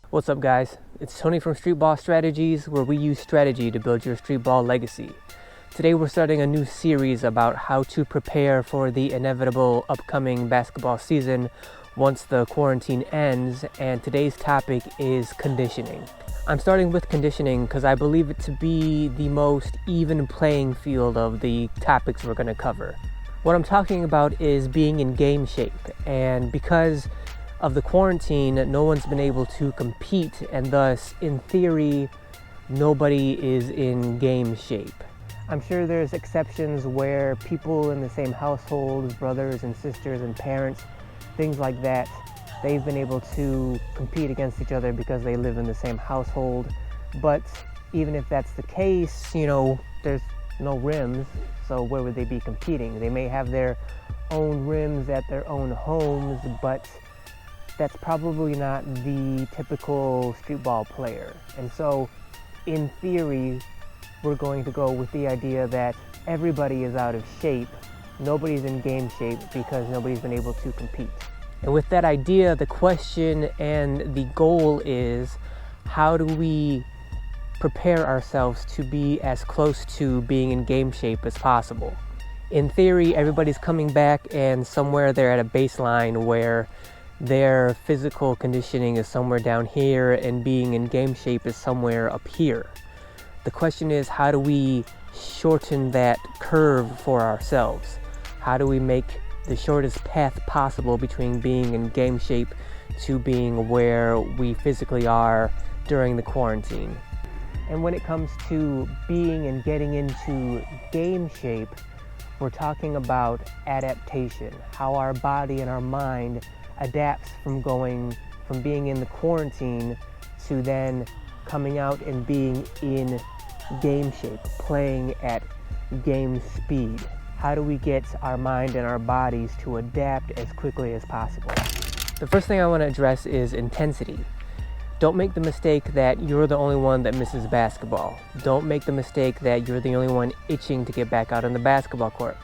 What's up, guys? It's Tony from Streetball Strategies, where we use strategy to build your streetball legacy. Today we're starting a new series about how to prepare for the inevitable upcoming basketball season once the quarantine ends, and today's topic is conditioning. I'm starting with conditioning because I believe it to be the most even playing field of the topics we're going to cover. What I'm talking about is being in game shape, and because of the quarantine, no one's been able to compete, and thus, in theory, nobody is in game shape. I'm sure there's exceptions where people in the same household, brothers and sisters and parents, things like that, they've been able to compete against each other because they live in the same household. But even if that's the case, there's no rims, so where would they be competing? They may have their own rims at their own homes, but that's probably not the typical streetball player. And so, in theory, we're going to go with the idea that everybody is out of shape, nobody's in game shape because nobody's been able to compete. And with that idea, the question and the goal is, how do we prepare ourselves to be as close to being in game shape as possible? In theory, everybody's coming back, and somewhere they're at a baseline where their physical conditioning is somewhere down here and being in game shape is somewhere up here. The question is, how do we shorten that curve for ourselves? How do we make the shortest path possible between being in game shape to being where we physically are during the quarantine? And when it comes to being and getting into game shape, we're talking about adaptation, how our body and our mind adapts from being in the quarantine to then coming out and being in game shape, playing at game speed. How do we get our mind and our bodies to adapt as quickly as possible? The first thing I want to address is intensity. Don't make the mistake that you're the only one that misses basketball. Don't make the mistake that you're the only one itching to get back out on the basketball court.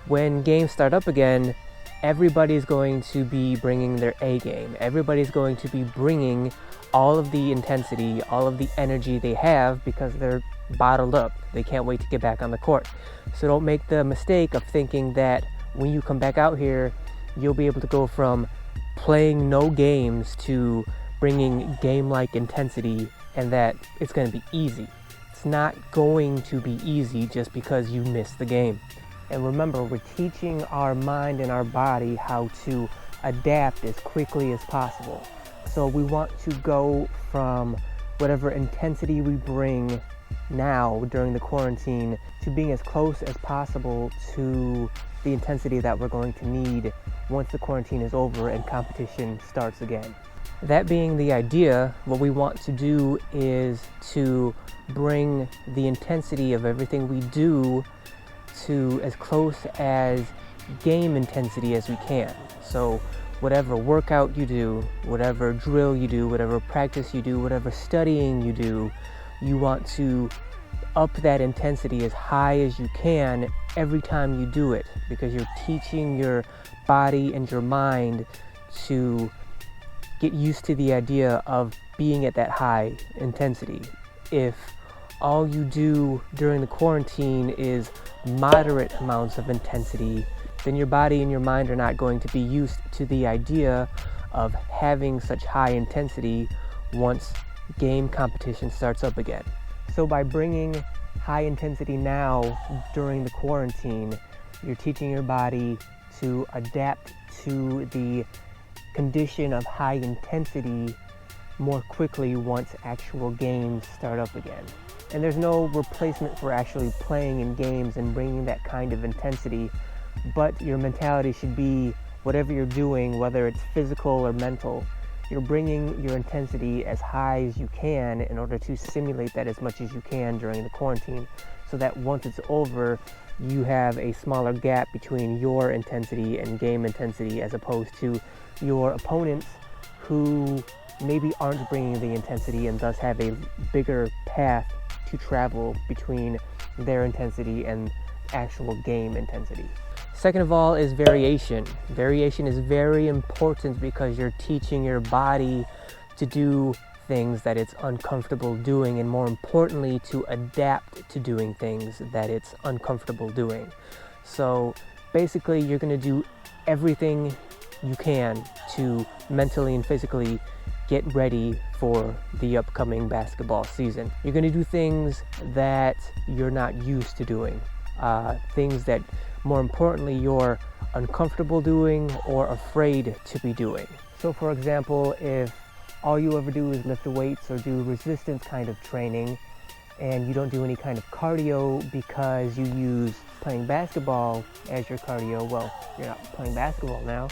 When games start up again, everybody's going to be bringing their A game. Everybody's going to be bringing all of the intensity, all of the energy they have because they're bottled up. They can't wait to get back on the court. So don't make the mistake of thinking that when you come back out here, you'll be able to go from playing no games to bringing game-like intensity and that it's going to be easy. It's not going to be easy just because you missed the game. And remember, we're teaching our mind and our body how to adapt as quickly as possible. So we want to go from whatever intensity we bring now during the quarantine to being as close as possible to the intensity that we're going to need once the quarantine is over and competition starts again. That being the idea, what we want to do is to bring the intensity of everything we do to as close as game intensity as we can. So whatever workout you do, whatever drill you do, whatever practice you do, whatever studying you do, you want to up that intensity as high as you can every time you do it, because you're teaching your body and your mind to get used to the idea of being at that high intensity. If all you do during the quarantine is moderate amounts of intensity, then your body and your mind are not going to be used to the idea of having such high intensity once game competition starts up again. So by bringing high intensity now during the quarantine, you're teaching your body to adapt to the condition of high intensity more quickly once actual games start up again. And there's no replacement for actually playing in games and bringing that kind of intensity, but your mentality should be whatever you're doing, whether it's physical or mental, you're bringing your intensity as high as you can in order to simulate that as much as you can during the quarantine, so that once it's over, you have a smaller gap between your intensity and game intensity as opposed to your opponents who maybe aren't bringing the intensity and thus have a bigger path to travel between their intensity and actual game intensity. Second of all is variation. Variation is very important because you're teaching your body to do things that it's uncomfortable doing, and more importantly, to adapt to doing things that it's uncomfortable doing. So basically, you're going to do everything you can to mentally and physically get ready for the upcoming basketball season. You're going to do things that you're not used to doing, things that, more importantly, you're uncomfortable doing or afraid to be doing. So for example, if all you ever do is lift weights or do resistance kind of training, and you don't do any kind of cardio because you use playing basketball as your cardio, well, you're not playing basketball now,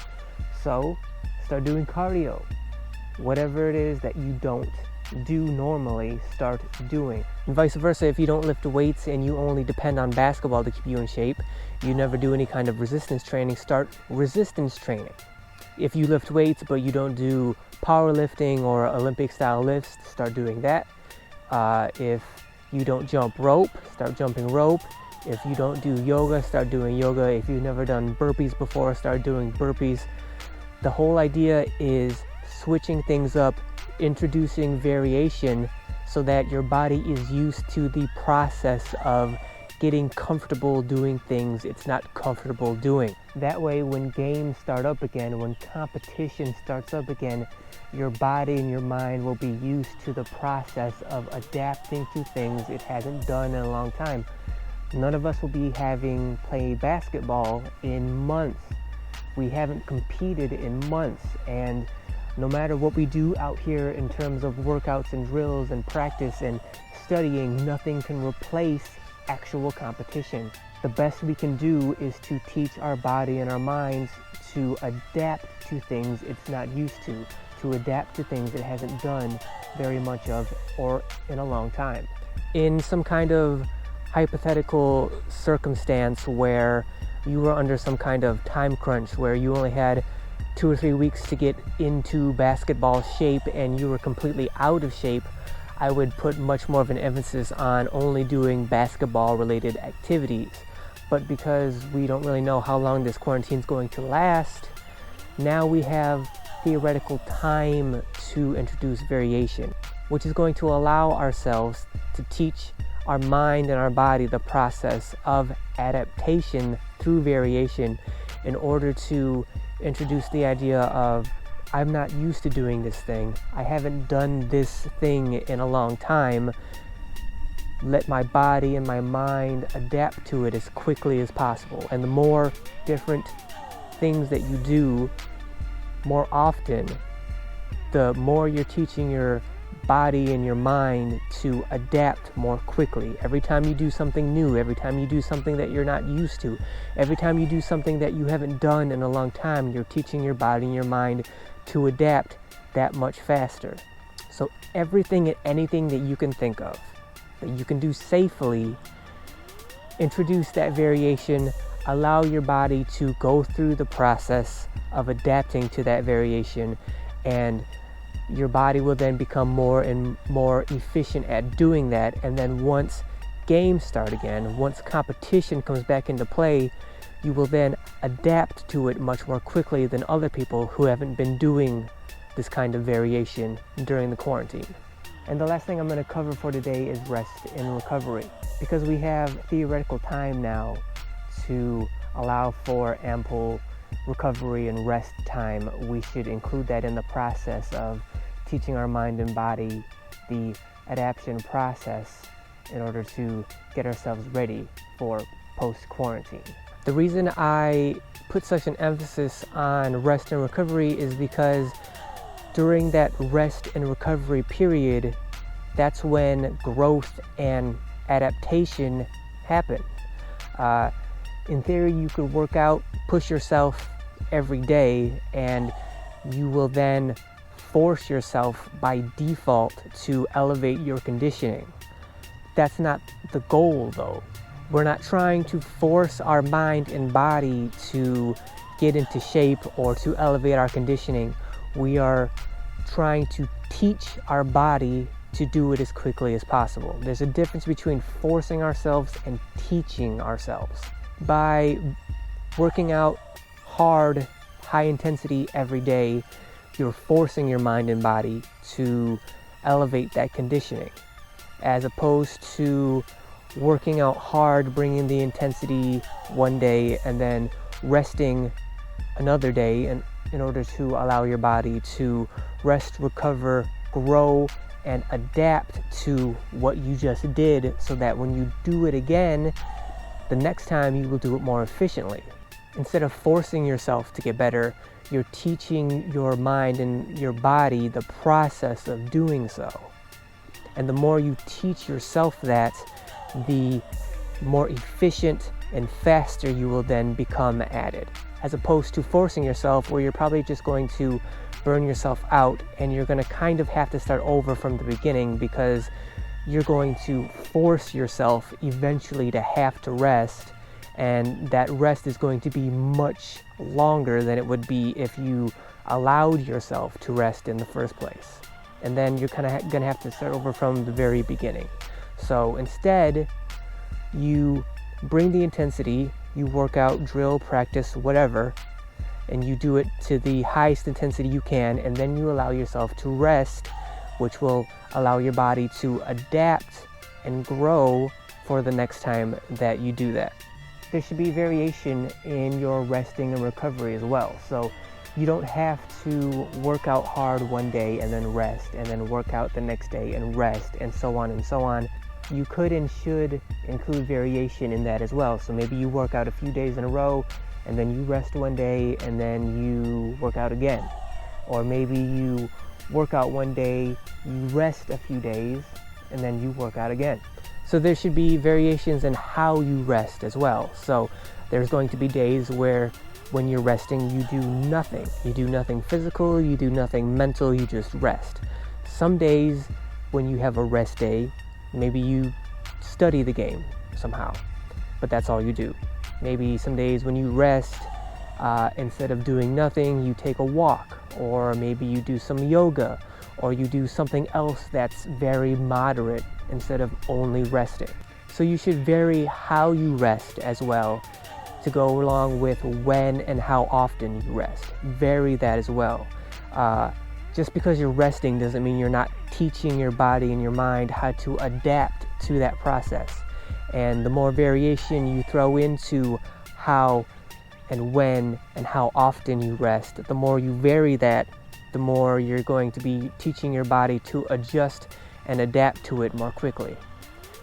so start doing cardio. Whatever it is that you don't do normally, start doing. And vice versa, if you don't lift weights and you only depend on basketball to keep you in shape, you never do any kind of resistance training, start resistance training. If you lift weights but you don't do powerlifting or Olympic style lifts, start doing that. If you don't jump rope, start jumping rope. If you don't do yoga, start doing yoga. If you've never done burpees before, start doing burpees. The whole idea is switching things up, introducing variation so that your body is used to the process of getting comfortable doing things it's not comfortable doing. That way, when games start up again, when competition starts up again, your body and your mind will be used to the process of adapting to things it hasn't done in a long time. None of us will be having played basketball in months. We haven't competed in months, and no matter what we do out here in terms of workouts and drills and practice and studying, nothing can replace actual competition. The best we can do is to teach our body and our minds to adapt to things it's not used to adapt to things it hasn't done very much of or in a long time. In some kind of hypothetical circumstance where you were under some kind of time crunch, where you only had 2 or 3 weeks to get into basketball shape and you were completely out of shape, I would put much more of an emphasis on only doing basketball related activities. But because we don't really know how long this quarantine is going to last, now we have theoretical time to introduce variation, which is going to allow ourselves to teach our mind and our body the process of adaptation through variation in order to introduce the idea of, I'm not used to doing this thing. I haven't done this thing in a long time. Let my body and my mind adapt to it as quickly as possible. And the more different things that you do more often, the more you're teaching your body and your mind to adapt more quickly. Every time you do something new, every time you do something that you're not used to, every time you do something that you haven't done in a long time, you're teaching your body and your mind to adapt that much faster. So everything and anything that you can think of that you can do safely, introduce that variation, allow your body to go through the process of adapting to that variation, and your body will then become more and more efficient at doing that. And then once games start again, once competition comes back into play, you will then adapt to it much more quickly than other people who haven't been doing this kind of variation during the quarantine. And the last thing I'm going to cover for today is rest and recovery. Because we have theoretical time now to allow for ample recovery and rest time, we should include that in the process of teaching our mind and body the adaptation process in order to get ourselves ready for post-quarantine. The reason I put such an emphasis on rest and recovery is because during that rest and recovery period, that's when growth and adaptation happen. In theory, you could work out, push yourself every day, and you will then force yourself by default to elevate your conditioning. That's not the goal, though. We're not trying to force our mind and body to get into shape or to elevate our conditioning. We are trying to teach our body to do it as quickly as possible. There's a difference between forcing ourselves and teaching ourselves. By working out hard, high intensity every day, you're forcing your mind and body to elevate that conditioning, as opposed to working out hard, bringing the intensity one day and then resting another day in order to allow your body to rest, recover, grow, and adapt to what you just did, so that when you do it again, the next time you will do it more efficiently. Instead of forcing yourself to get better, you're teaching your mind and your body the process of doing so. And the more you teach yourself that, the more efficient and faster you will then become at it, as opposed to forcing yourself, where you're probably just going to burn yourself out and you're going to kind of have to start over from the beginning, because you're going to force yourself eventually to have to rest, and that rest is going to be much longer than it would be if you allowed yourself to rest in the first place. And then you're kind of going to have to start over from the very beginning. So instead, you bring the intensity, you work out, drill, practice, whatever, and you do it to the highest intensity you can, and then you allow yourself to rest, which will allow your body to adapt and grow for the next time that you do that. There should be variation in your resting and recovery as well. So you don't have to work out hard one day and then rest, and then work out the next day and rest, and so on and so on. You could and should include variation in that as well. So maybe you work out a few days in a row, and then you rest one day, and then you work out again. Or maybe you work out one day, you rest a few days, and then you work out again. So there should be variations in how you rest as well. So there's going to be days where when you're resting, you do nothing. You do nothing physical, you do nothing mental, you just rest. Some days when you have a rest day, maybe you study the game somehow, but that's all you do. Maybe some days when you rest, instead of doing nothing, you take a walk, or maybe you do some yoga, or you do something else that's very moderate instead of only resting. So you should vary how you rest as well, to go along with when and how often you rest. Vary that as well. Just because you're resting doesn't mean you're not teaching your body and your mind how to adapt to that process. And the more variation you throw into how and when and how often you rest, the more you vary that, the more you're going to be teaching your body to adjust and adapt to it more quickly.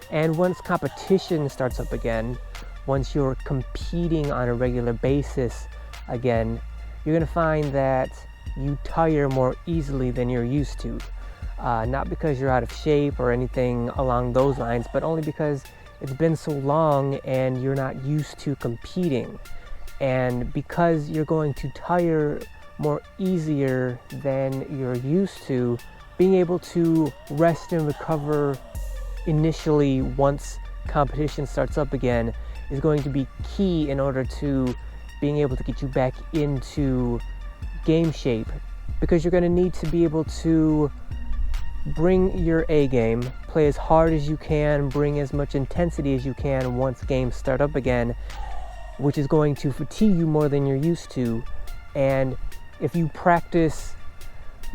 And once competition starts up again, once you're competing on a regular basis again, you're going to find that you tire more easily than you're used to. Not because you're out of shape or anything along those lines, but only because it's been so long and you're not used to competing. And because you're going to tire more easier than you're used to, being able to rest and recover initially once competition starts up again is going to be key in order to being able to get you back into game shape, because you're going to need to be able to bring your A game, play as hard as you can, bring as much intensity as you can once games start up again, which is going to fatigue you more than you're used to. And if you practice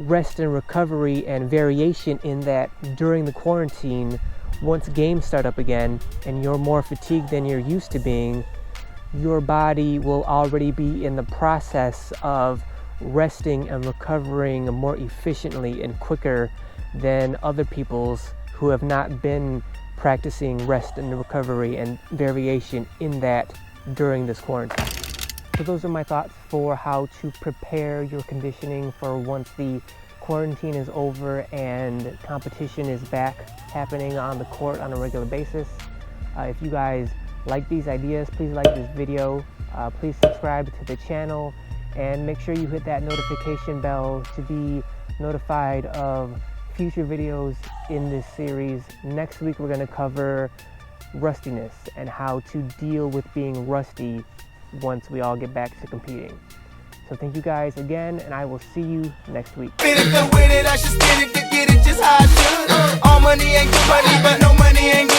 rest and recovery and variation in that during the quarantine, once games start up again and you're more fatigued than you're used to being, your body will already be in the process of resting and recovering more efficiently and quicker than other people's who have not been practicing rest and recovery and variation in that during this quarantine. So those are my thoughts for how to prepare your conditioning for once the quarantine is over and competition is back happening on the court on a regular basis. If you guys like these ideas, please like this video, please subscribe to the channel, and make sure you hit that notification bell to be notified of future videos in this series. Next week we're going to cover rustiness and how to deal with being rusty once we all get back to competing. So thank you guys again, and I will see you next week. All money ain't good money, but no money ain't good.